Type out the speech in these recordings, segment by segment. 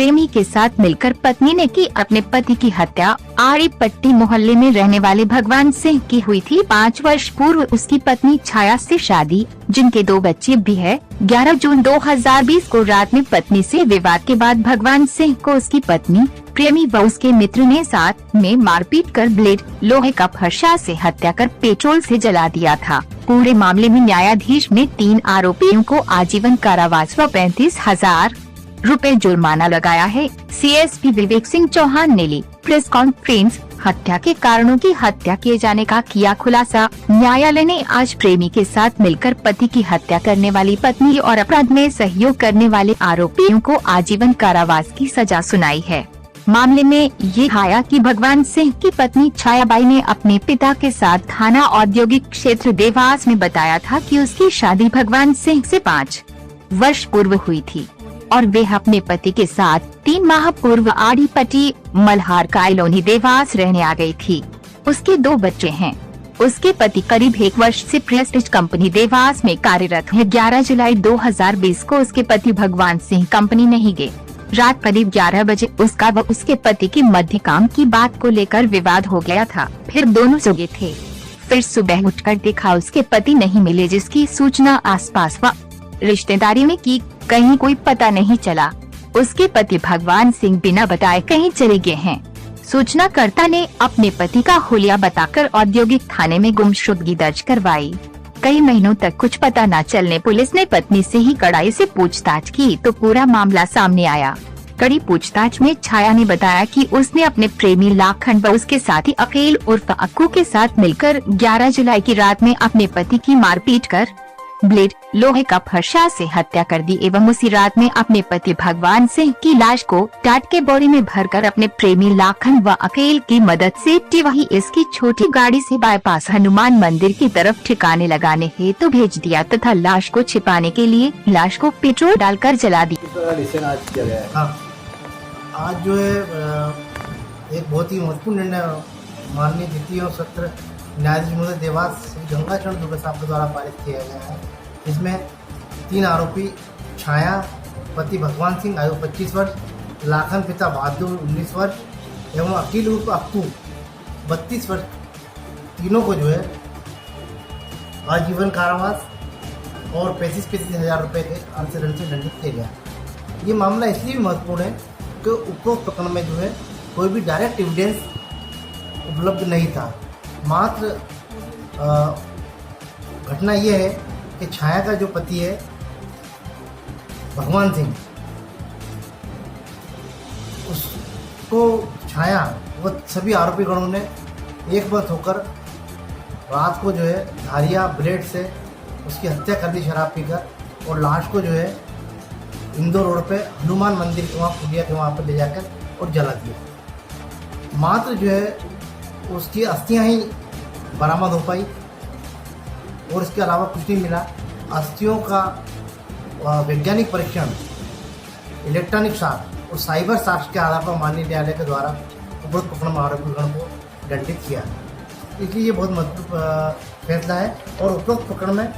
प्रेमी के साथ मिलकर पत्नी ने की अपने पति की हत्या। आड़ी पट्टी मोहल्ले में रहने वाले भगवान सिंह की हुई थी 5 वर्ष पूर्व उसकी पत्नी छाया से शादी, जिनके 2 बच्चे भी है। 11 जून 2020 को रात में पत्नी से विवाद के बाद भगवान सिंह को उसकी पत्नी, प्रेमी व उसके मित्र ने साथ में मारपीट कर ब्लेड, लोहे का फरसा से हत्या कर पेट्रोल से जला दिया था। पूरे मामले में न्यायाधीश ने 3 आरोपियों को आजीवन कारावास व 35,000 रुपए जुर्माना लगाया है। CSP विवेक सिंह चौहान ने ली प्रेस कॉन्फ्रेंस, हत्या के कारणों की हत्या किए जाने का किया खुलासा। न्यायालय ने आज प्रेमी के साथ मिलकर पति की हत्या करने वाली पत्नी और अपराध में सहयोग करने वाले आरोपियों को आजीवन कारावास की सजा सुनाई है। मामले में ये आया कि भगवान सिंह की पत्नी छायाबाई ने अपने पिता के साथ थाना औद्योगिक क्षेत्र देवास में बताया था कि उसकी शादी भगवान सिंह से 5 वर्ष पूर्व हुई थी और वे अपने पति के साथ 3 माह पूर्व आड़ी पट्टी मल्हार कॉलोनी देवास रहने आ गई थी। उसके 2 बच्चे हैं। उसके पति करीब 1 वर्ष से प्रेस्टीज कंपनी देवास में कार्यरत है। 11 जुलाई 2020 को उसके पति भगवान सिंह कंपनी नहीं गए। रात करीब 11 बजे उसका व उसके पति की मध्य काम की बात को लेकर विवाद हो गया था। फिर दोनों सो गए थे। फिर सुबह उठकर देखा उसके पति नहीं मिले, जिसकी सूचना आसपास व रिश्तेदारी में की, कहीं कोई पता नहीं चला। उसके पति भगवान सिंह बिना बताए कहीं चले गए हैं। सूचनाकर्ता ने अपने पति का हुलिया बताकर औद्योगिक थाने में गुमशुदगी दर्ज करवाई। कई महीनों तक कुछ पता न चलने पुलिस ने पत्नी से ही कड़ाई से पूछताछ की तो पूरा मामला सामने आया। कड़ी पूछताछ में छाया ने बताया कि उसने अपने प्रेमी लाखन व उसके साथी अकील उर्फ अक्कू के साथ मिलकर 11 जुलाई की रात में अपने पति की मारपीट कर ब्लेड, लोहे का फरसा से हत्या कर दी एवं उसी रात में अपने पति भगवान सिंह की लाश को टाट के बोरी में भरकर अपने प्रेमी लाखन व अकील की मदद से वही इसकी छोटी गाड़ी से बाईपास हनुमान मंदिर की तरफ ठिकाने लगाने हेतु भेज दिया तथा लाश को छिपाने के लिए लाश को पेट्रोल डालकर जला दी। आज जो है एक बहुत ही महत्वपूर्ण निर्णय माननीय द्वितीय और सत्र न्यायाधीश महोदय देवास श्री गंगाचरण दुबे साहब के द्वारा पारित किया गया है। इसमें 3 आरोपी छाया पति भगवान सिंह आयु 25 वर्ष, लाखन पिता बहादुर 19 वर्ष एवं अकील उर्फ अक्कू 32 वर्ष, तीनों को जो है आजीवन कारावास और 35,000 रुपये के अर्थदंड से दंडित किया गया। ये मामला इसलिए भी महत्वपूर्ण है कि उपरोक्त प्रकरण में जो है कोई भी डायरेक्ट एविडेंस उपलब्ध नहीं था। मात्र घटना यह है कि छाया का जो पति है भगवान सिंह, उसको छाया व सभी आरोपी गणों ने एक मत होकर रात को जो है धारिया ब्लेड से उसकी हत्या कर दी शराब पीकर और लाश को जो है इंदौर रोड पे हनुमान मंदिर के वहाँ पुलिया के वहाँ पर ले जाकर और जला दिया। मात्र जो है उसकी अस्थियां ही बरामद हो पाई और इसके अलावा कुछ नहीं मिला। अस्थियों का वैज्ञानिक परीक्षण, इलेक्ट्रॉनिक साक्ष्य और साइबर साक्ष्य के आधार पर माननीय न्यायालय के द्वारा उपरोक्त प्रकरण में आरोपीगण को दंडित किया। इसलिए ये बहुत महत्वपूर्ण फैसला है और उपरोक्त प्रकरण में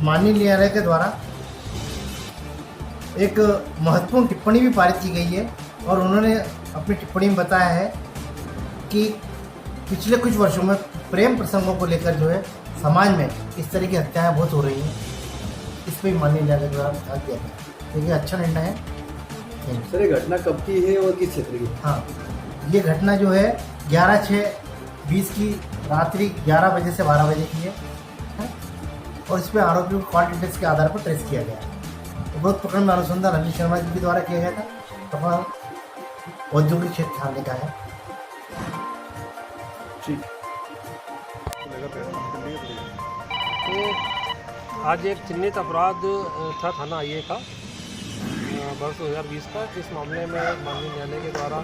माननीय न्यायालय के द्वारा एक महत्वपूर्ण टिप्पणी भी पारित की गई है और उन्होंने अपनी टिप्पणी में बताया है कि पिछले कुछ वर्षों में प्रेम प्रसंगों को लेकर जो है समाज में इस तरह की हत्याएं बहुत हो रही हैं। इस पर माननीय न्यायालय द्वारा ध्यान दिया गया। तो ये अच्छा निर्णय है। सर ये घटना कब की है और किस क्षेत्र की? हाँ, ये घटना जो है 11/6/20 की रात्रि 11 बजे से 12 बजे की है और इस पर आरोपियों को कॉल डिटेल्स के आधार पर ट्रेस किया गया है। उपरोक्त प्रकरण में अनुसंधान अनिल शर्मा जी के द्वारा किया गया था तथा औद्योगिक क्षेत्र थाने का है। तो आज एक चिन्हित अपराध था थाना आईए का वर्ष 2020 का। इस मामले में माननीय न्यायालय के द्वारा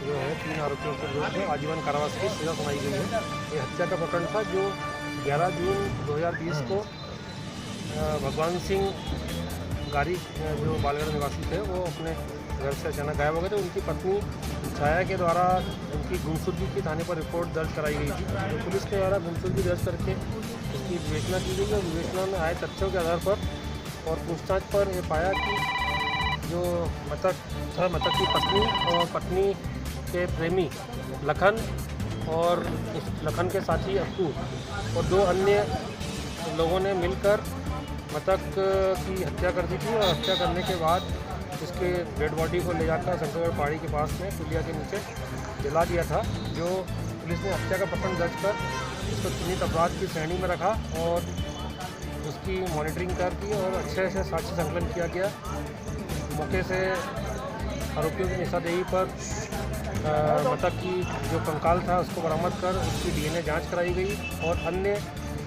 जो है 3 आरोपियों को विरुद्ध आजीवन कारावास की सजा सुनाई गई है। ये हत्या का प्रकरण था जो 11 जून 2020 को भगवान सिंह गारी जो बालगढ़ निवासी थे वो अपने घर से अचानक गायब हो गए थे। उनकी पत्नी छाया के द्वारा उनकी गुमशुदगी की थाने पर रिपोर्ट दर्ज कराई गई थी। तो पुलिस के द्वारा गुमशुदगी दर्ज करके उसकी विवेचना की गई और विवेचना में आए तथ्यों के आधार पर और पूछताछ पर ये पाया कि जो मृतक की पत्नी और पत्नी के प्रेमी लखन और उस लखन के साथी अक्कू और 2 अन्य लोगों ने मिलकर मृतक की हत्या कर दी थी और हत्या करने के बाद उसके डेड बॉडी को ले जाकर शंकरगढ़ पहाड़ी के पास में पुलिया के नीचे जला दिया था। जो पुलिस ने हत्या का प्रकरण दर्ज कर उसको चिन्हित अपराध की श्रेणी में रखा और उसकी मॉनिटरिंग कर दी और अच्छे से साक्ष्य संकलन किया गया। मौके से आरोपियों की निशानदेही पर मृतक की जो कंकाल था उसको बरामद कर उसकी डीएनए जांच कराई गई और अन्य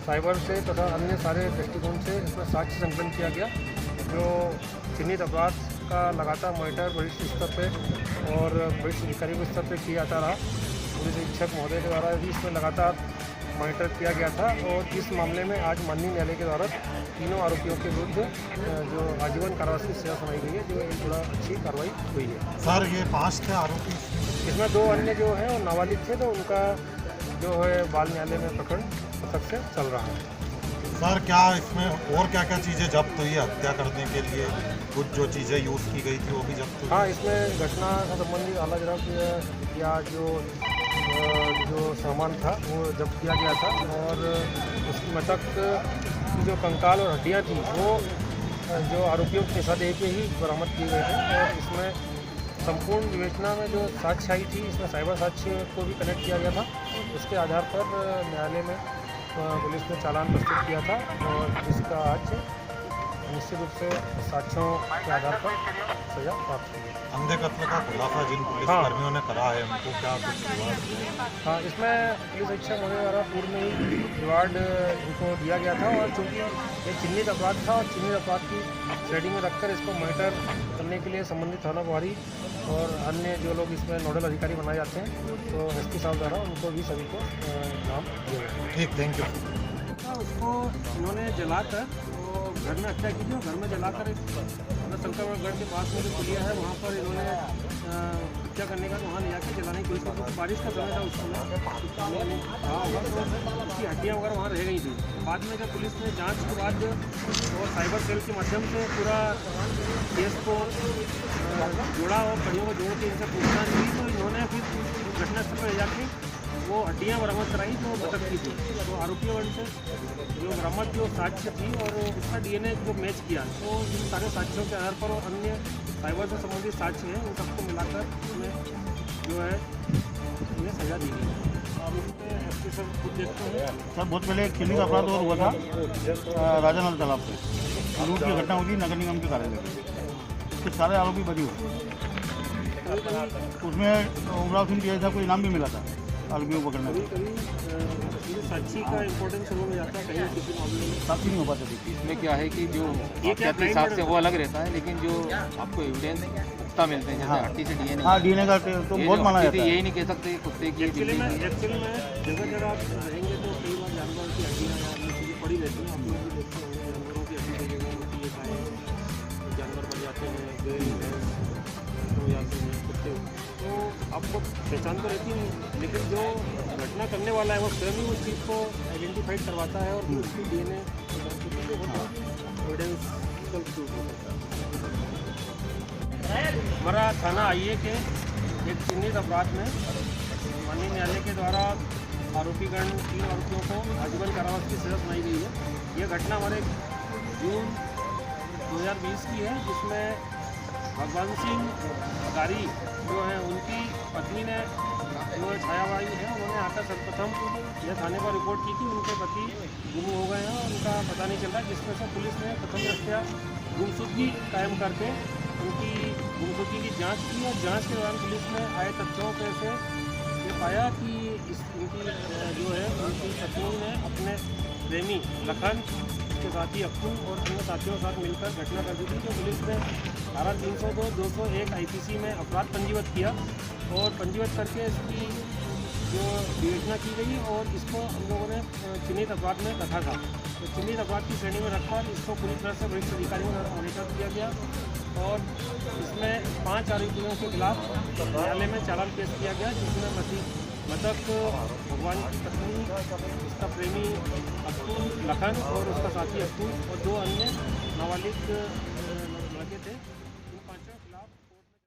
साइबर से तथा अन्य सारे दृष्टिकोण से इसमें साक्ष्य संकलन किया गया। जो चिन्हित अपराध का लगातार मॉनिटर वरिष्ठ स्तर पे और वरिष्ठ अधिकारियों के स्तर पे किया जाता रहा। पुलिस अधीक्षक महोदय के द्वारा भी इसमें लगातार मॉनिटर किया गया था और इस मामले में आज माननीय न्यायालय के द्वारा तीनों आरोपियों के विरुद्ध जो आजीवन कारावास की सजा सुनाई गई है, जो एक बड़ा अच्छी कार्रवाई हुई है। सर ये 5 थे आरोपी, इसमें 2 अन्य जो है वो नाबालिग थे, तो उनका जो है बाल न्यायालय में प्रकरण तक से चल रहा है। सर क्या इसमें और क्या क्या चीज़ें जब्त हुई है हत्या करने के लिए? कुछ जो चीज़ें यूज़ की गई थी वो भी जब्त हुई? हाँ, इसमें घटना का संबंधित आला जराब या जो सामान था वो जब्त किया गया था और उस मृतक की जो कंकाल और हड्डियाँ थी वो जो आरोपियों की निशानदेही पे ही बरामद की गई थी। और इसमें संपूर्ण विवेचना में जो साक्ष्य आई थी, इसमें साइबर साक्ष्य को भी कनेक्ट किया गया था। उसके आधार पर न्यायालय में पुलिस ने चालान प्रस्तुत किया था और इसका आज निश्चित रूप से साक्ष्यों के आधार पर सजा प्राप्त हुई। अंधे कत्ल का खुलासा जिन पुलिस कर्मियों ने करा है उनको क्या कुछ रिवार्ड? हाँ, इसमें पुलिस अधीक्षक महोदय द्वारा पूर्व में ही रिवार्ड इनको दिया गया था और चूँकि ये चिन्हित अपराध था और चिन्हित अपराध की श्रेणी में रखकर इसको मॉनिटर करने के लिए संबंधित थाना प्रभारी और अन्य जो लोग इसमें नोडल अधिकारी बनाए जाते हैं, तो एसपी साहब द्वारा उनको भी सभी को नाम दिया गया। ठीक, थैंक यू। उसको इन्होंने जलाकर घर में हत्या की थी और घर में जलाकर शंकरगढ़ के पास में जो पुलिया है वहाँ पर इन्होंने हत्या करने का वहाँ ले जाकर जलाने की कोशिश की। तो बारिश का समय था उस समय रहा होगा तो उसकी हड्डियाँ वगैरह वहाँ रह गई थी। बाद में जब पुलिस ने जांच के बाद और साइबर सेल के माध्यम से पूरा केस को जोड़ा और कड़ियों को जोड़ के इनसे पूछताछ की, तो इन्होंने फिर घटनास्थल पर ले जाके वो हड्डियाँ बरामद कराई जो मृतक की थी। तो आरोपियों से जो बरामद जो साक्ष्य थी और उसका डीएनए जो मैच किया, तो इन सारे साक्ष्यों के आधार पर और अन्य साइबर से संबंधित साक्ष्य हैं, उन सबको मिलाकर उसमें जो है उन्हें सजा दी गई। अब इसमें एसपी सर खुद देखते हैं। सर बहुत पहले एक चिन्हित अपराध और हुआ था राजानंद तालाब पे, लूट की घटना हुई नगर निगम के कार्यालय में। इसके सारे आरोपी बरी हुए, उसमें उमराव सिंह टीआई साहब को इनाम भी मिला था आरोपियों को पकड़ने में। कभी साक्षी का इम्पोर्टेंस शुरू में जाता है, कहीं किसी मामले में साक्षी नहीं हो पाता थी। इसमें क्या है कि जो आपके हिसाब से वो अलग रहता है, लेकिन जो आपको एविडेंस पुख्ता मिलते हैं जैसे हड्डी से डीएनए। हाँ, डीएनए का तो बहुत माना जाता है। यही नहीं कह सकते कुत्ते की एक्चुअली में जगह जगह आप रहेंगे तो कई बार जानवर की हड्डियाँ या अन्य चीज़ें पड़ी रहती हैं। आप लोग भी देखते होंगे जानवरों की हड्डी जगह होती है, गाय जानवर मर जाते हैं, गाय हो जाते हैं, कुत्ते, तो आपको पहचान तो रहती नहीं, लेकिन जो घटना करने वाला है वो स्वयं ही उस चीज़ को आइडेंटिफाइड करवाता है और उसकी डीएनए एविडेंस हमारा थाना आईए के एक चिन्हित अपराध में माननीय न्यायालय के द्वारा आरोपीगण 3 आरोपियों को आजीवन कारावास की सजा सुनाई गई है। यह घटना हमारे जून 2020 की है, जिसमें भगवान सिंह गारी जो है उनकी पत्नी ने जो छायाबाई है उन्होंने आकर सर्वप्रथम यह थाने पर रिपोर्ट की कि उनके पति गुम हो गए हैं और उनका पता नहीं चल रहा, जिसमें से पुलिस ने प्रथम दृष्टया गुमशुदगी कायम करके उनकी गुमशुदगी की जांच की और जांच के दौरान पुलिस ने आए तथ्यों पे से ये पाया कि इनकी जो है उनकी पत्नी ने अपने प्रेमी लखन के साथी अक्कू और अन्य साथियों के साथ मिलकर घटना कर दी थी। तो पुलिस ने धारा 302, 201 आईपीसी में अपराध पंजीबद्ध किया और पंजीबद्ध करके इसकी जो विवेचना की गई और इसको हम लोगों ने चिन्हित अपराध में रखा था। तो चिन्हित अपराध की श्रेणी में रखा, इसको पूरी तरह से वरिष्ठ अधिकारियों द्वारा मॉनिटर किया गया और इसमें 5 आरोपियों के खिलाफ न्यायालय में चालान पेश किया गया, जिसमें मृतक भगवान की पत्नी, उसका प्रेमी अक्कू लखन और उसका साथी अक्कू और 2 अन्य नाबालिग